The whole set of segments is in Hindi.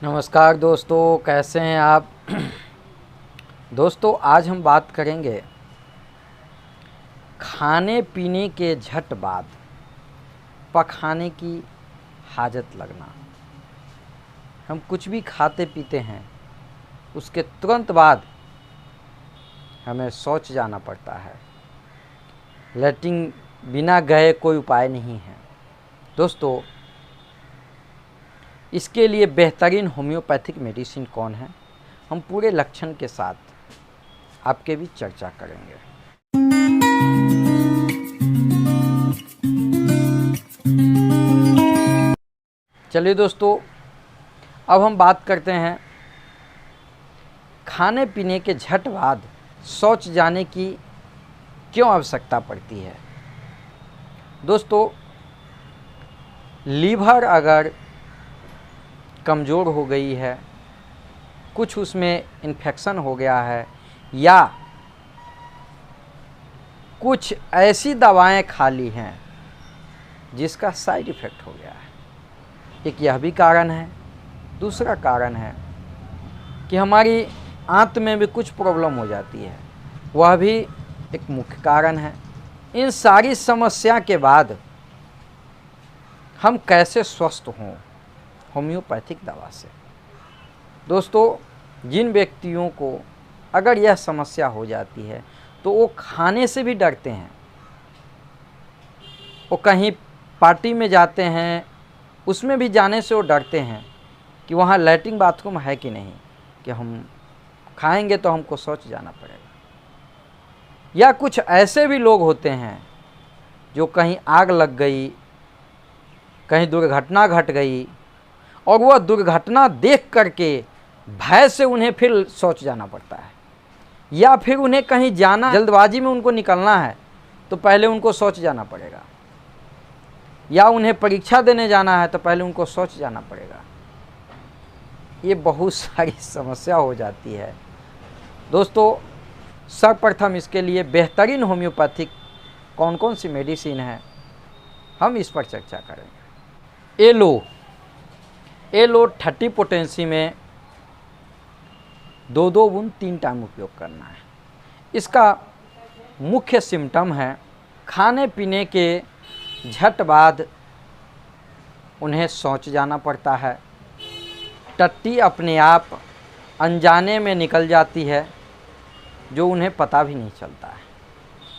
नमस्कार दोस्तों, कैसे हैं आप। दोस्तों, आज हम बात करेंगे खाने पीने के झट बाद पखाने की हाजत लगना। हम कुछ भी खाते पीते हैं, उसके तुरंत बाद हमें शौच जाना पड़ता है। लैट्रिन बिना गए कोई उपाय नहीं है। दोस्तों, इसके लिए बेहतरीन होम्योपैथिक मेडिसिन कौन है, हम पूरे लक्षण के साथ आपके भी चर्चा करेंगे। चलिए दोस्तों, अब हम बात करते हैं खाने पीने के झट बाद शौच जाने की क्यों आवश्यकता पड़ती है। दोस्तों, लीवर अगर कमज़ोर हो गई है, कुछ उसमें इन्फेक्शन हो गया है, या कुछ ऐसी दवाएं खा ली हैं जिसका साइड इफ़ेक्ट हो गया है, एक यह भी कारण है। दूसरा कारण है कि हमारी आंत में भी कुछ प्रॉब्लम हो जाती है, वह भी एक मुख्य कारण है। इन सारी समस्या के बाद हम कैसे स्वस्थ हों होम्योपैथिक दवा से। दोस्तों, जिन व्यक्तियों को अगर यह समस्या हो जाती है तो वो खाने से भी डरते हैं। वो कहीं पार्टी में जाते हैं, उसमें भी जाने से वो डरते हैं कि वहाँ लैट्रिन बाथरूम है कि नहीं, कि हम खाएंगे तो हमको शौच जाना पड़ेगा। या कुछ ऐसे भी लोग होते हैं जो कहीं आग लग गई, कहीं दुर्घटना घट गई, और वह दुर्घटना देख करके भय से उन्हें फिर शौच जाना पड़ता है। या फिर उन्हें कहीं जाना, जल्दबाजी में उनको निकलना है तो पहले उनको शौच जाना पड़ेगा। या उन्हें परीक्षा देने जाना है तो पहले उनको शौच जाना पड़ेगा। ये बहुत सारी समस्या हो जाती है। दोस्तों, सर्वप्रथम इसके लिए बेहतरीन होम्योपैथिक कौन कौन सी मेडिसिन है, हम इस पर चर्चा करेंगे। एलो 30 पोटेंसी में 2-2 बूंद 3 टाइम उपयोग करना है। इसका मुख्य सिम्टम है खाने पीने के झट बाद उन्हें शौच जाना पड़ता है। टट्टी अपने आप अनजाने में निकल जाती है, जो उन्हें पता भी नहीं चलता है।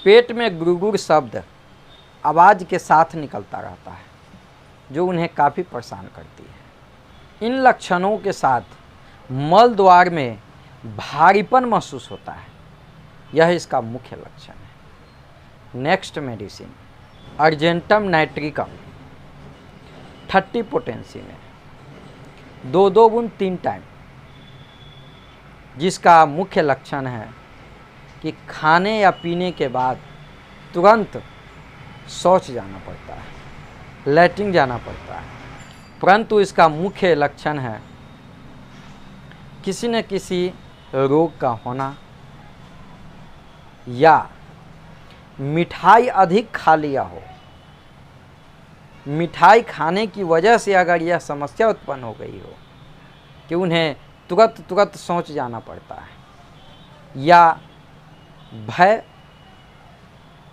पेट में गुड़गुड़ शब्द आवाज़ के साथ निकलता रहता है, जो उन्हें काफ़ी परेशान करती है। इन लक्षणों के साथ मल द्वार में भारीपन महसूस होता है, यह इसका मुख्य लक्षण है। Next medicine argentum nitricum 30 potency में 2-2 बूंद 3 टाइम, जिसका मुख्य लक्षण है कि खाने या पीने के बाद तुरंत शौच जाना पड़ता है, लैट्रिन जाना पड़ता है। परंतु इसका मुख्य लक्षण है किसी न किसी रोग का होना, या मिठाई अधिक खा लिया हो। मिठाई खाने की वजह से अगर यह समस्या उत्पन्न हो गई हो कि उन्हें तुरंत शौच जाना पड़ता है, या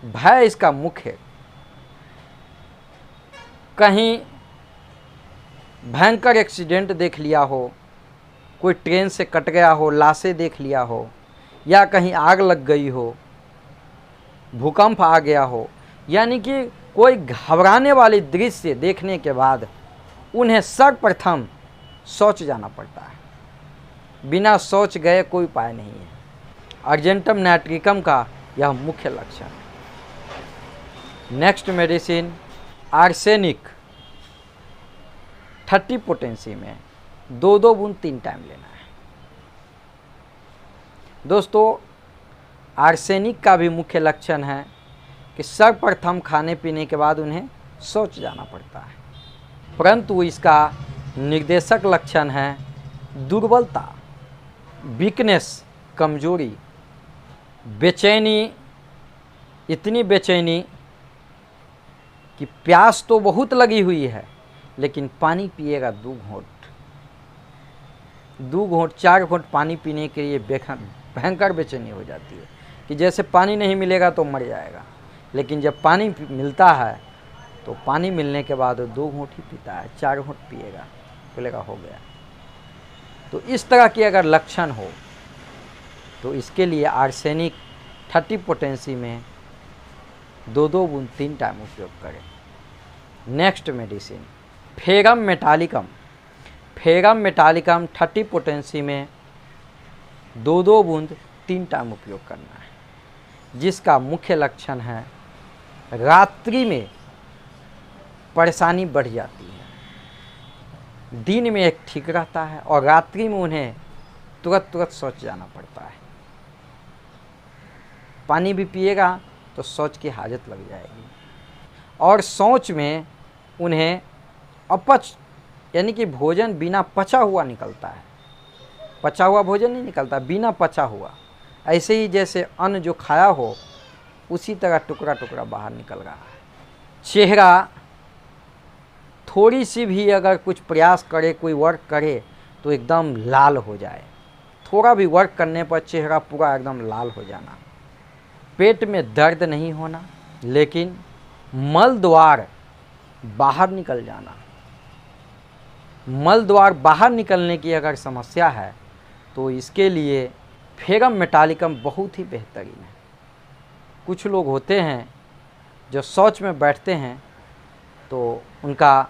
भय इसका मुख्य, कहीं भयंकर एक्सीडेंट देख लिया हो, कोई ट्रेन से कट गया हो, लाशें देख लिया हो, या कहीं आग लग गई हो, भूकंप आ गया हो, यानी कि कोई घबराने वाली दृश्य देखने के बाद उन्हें सर्वप्रथम शौच जाना पड़ता है। बिना शौच गए कोई उपाय नहीं है। अर्जेंटम नाइट्रिकम का यह मुख्य लक्षण है। नेक्स्ट मेडिसिन आर्सेनिक 30 पोटेंसी में 2-2 बूंद 3 टाइम लेना है। दोस्तों, आर्सेनिक का भी मुख्य लक्षण है कि सर्वप्रथम खाने पीने के बाद उन्हें शौच जाना पड़ता है। परंतु इसका निर्देशक लक्षण है दुर्बलता, वीकनेस, कमजोरी, बेचैनी, इतनी बेचैनी कि प्यास तो बहुत लगी हुई है लेकिन पानी पिएगा 2 घूंट, 2 घूंट 4 घूंट पानी पीने के लिए भयंकर बेचैनी हो जाती है कि जैसे पानी नहीं मिलेगा तो मर जाएगा। लेकिन जब पानी मिलता है तो पानी मिलने के बाद वो 2 घूंट ही पीता है, 4 घूंट पिएगा, बोलेगा हो गया। तो इस तरह के अगर लक्षण हो तो इसके लिए आर्सेनिक 30 पोटेंसी में 2-2 बूंद 3 टाइम उपयोग करें। Next medicine ferrum metallicum. Ferrum metallicum 30 potency में 2-2 बूंद 3 टाइम उपयोग करना है, जिसका मुख्य लक्षण है रात्रि में परेशानी बढ़ जाती है। दिन में एक ठीक रहता है और रात्रि में उन्हें तुरंत शौच जाना पड़ता है। पानी भी पिएगा तो शौच की हाजत लग जाएगी और शौच में उन्हें अपच यानी कि भोजन बिना पचा हुआ निकलता है। पचा हुआ भोजन नहीं निकलता, बिना पचा हुआ, ऐसे ही जैसे अन्न जो खाया हो उसी तरह टुकड़ा टुकड़ा बाहर निकल रहा है। चेहरा थोड़ी सी भी अगर कुछ प्रयास करे, कोई वर्क करे तो एकदम लाल हो जाए। थोड़ा भी वर्क करने पर चेहरा पूरा एकदम लाल हो जाना। पेट में दर्द नहीं होना, लेकिन मल द्वार बाहर निकल जाना। मल द्वार बाहर निकलने की अगर समस्या है तो इसके लिए फेरम मेटालिकम बहुत ही बेहतरीन है। कुछ लोग होते हैं जो शौच में बैठते हैं तो उनका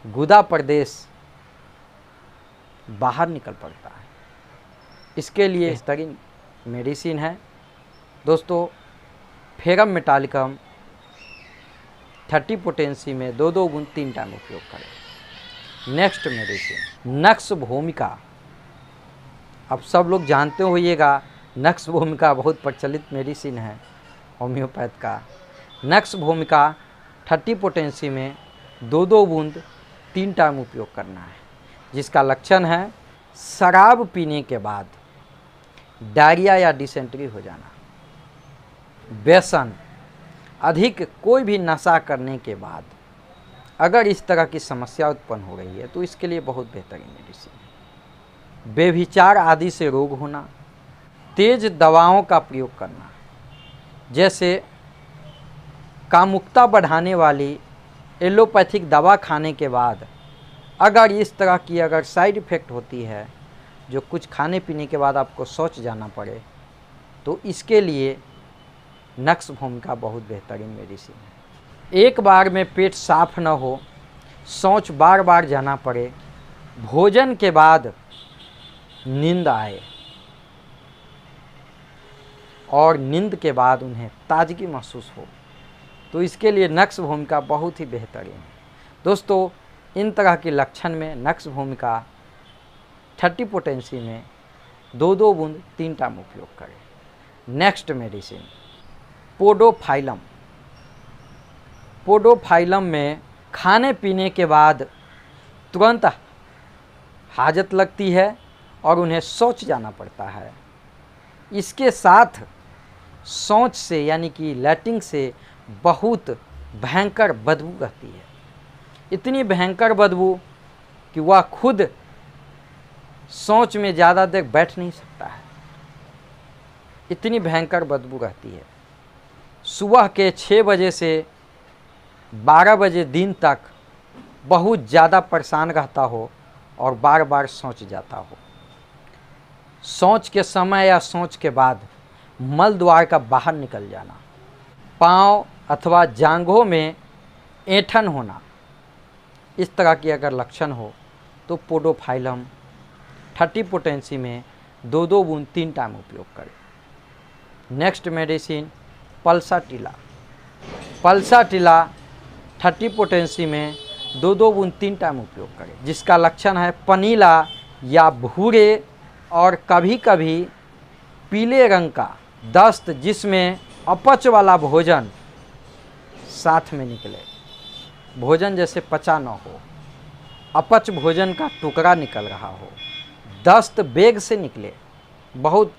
गुदा प्रदेश बाहर निकल पड़ता है। इसके लिए बेहतरीन मेडिसिन है दोस्तों, फेरम मेटालिकम 30 पोटेंसी में 2-2 बूंद 3 टाइम उपयोग करें। नेक्स्ट मेडिसिन नक्स भूमिका। अब सब लोग जानते होइएगा नक्स भूमिका बहुत प्रचलित मेडिसिन है होम्योपैथ का। नक्स भूमिका 30 पोटेंसी में 2-2 बूंद 3 टाइम उपयोग करना है, जिसका लक्षण है शराब पीने के बाद डायरिया या डिसेंट्री हो जाना। व्यसन, अधिक कोई भी नशा करने के बाद अगर इस तरह की समस्या उत्पन्न हो रही है तो इसके लिए बहुत बेहतरीन मेडिसिन है। बेविचार आदि से रोग होना, तेज दवाओं का प्रयोग करना, जैसे कामुकता बढ़ाने वाली एलोपैथिक दवा खाने के बाद अगर इस तरह की अगर साइड इफ़ेक्ट होती है, जो कुछ खाने पीने के बाद आपको शौच जाना पड़े, तो इसके लिए नक्स भूमिका बहुत बेहतरीन मेडिसिन है। एक बार में पेट साफ न हो, शौच बार बार जाना पड़े, भोजन के बाद नींद आए और नींद के बाद उन्हें ताजगी महसूस हो, तो इसके लिए नक्स भूमिका बहुत ही बेहतरीन है। दोस्तों, इन तरह के लक्षण में नक्स भूमिका 30 पोटेंसी में 2-2 बूंद 3 टाइम उपयोग करें। Next medicine podophyllum. पोडोफाइलम में खाने पीने के बाद तुरंत हाजत लगती है और उन्हें शौच जाना पड़ता है। इसके साथ शौच से यानी कि लैट्रिन से बहुत भयंकर बदबू रहती है। इतनी भयंकर बदबू कि वह खुद शौच में ज़्यादा देर बैठ नहीं सकता है, इतनी भयंकर बदबू रहती है। सुबह के 6 बजे से 12 बजे दिन तक बहुत ज़्यादा परेशान रहता हो और बार बार शौच जाता हो। शौच के समय या शौच के बाद मल द्वार का बाहर निकल जाना, पाँव अथवा जांघों में ऐंठन होना, इस तरह की अगर लक्षण हो तो पोडोफाइलम 30 पोटेंसी में 2-2 बूंद 3 टाइम उपयोग करें। Next medicine pulsatilla. Pulsatilla 30 potency में 2-2 बूंद 3 टाइम उपयोग करें, जिसका लक्षण है पनीला या भूरे और कभी कभी पीले रंग का दस्त, जिसमें अपच वाला भोजन साथ में निकले, भोजन जैसे पचा न हो, अपच भोजन का टुकड़ा निकल रहा हो, दस्त बेग से निकले, बहुत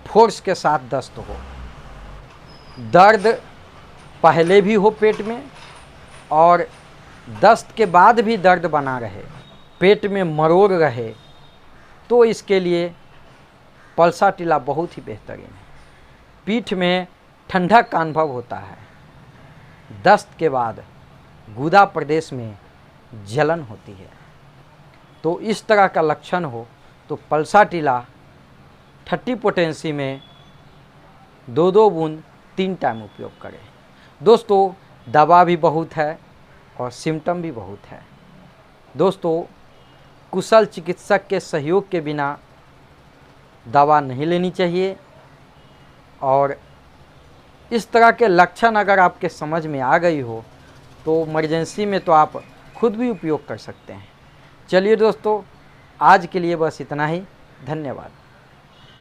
फोर्स के साथ दस्त हो, दर्द पहले भी हो पेट में और दस्त के बाद भी दर्द बना रहे, पेट में मरोड़ रहे तो इसके लिए पल्साटिला बहुत ही बेहतरीन है। पीठ में ठंडक का अनुभव होता है। दस्त के बाद गुदा प्रदेश में जलन होती है, तो इस तरह का लक्षण हो तो पल्साटिला 30 पोटेंसी में 2-2 बूंद 3 टाइम उपयोग करें। दोस्तों, दवा भी बहुत है और सिम्टम भी बहुत है। दोस्तों, कुशल चिकित्सक के सहयोग के बिना दवा नहीं लेनी चाहिए, और इस तरह के लक्षण अगर आपके समझ में आ गई हो तो इमरजेंसी में तो आप खुद भी उपयोग कर सकते हैं। चलिए दोस्तों, आज के लिए बस इतना ही। धन्यवाद।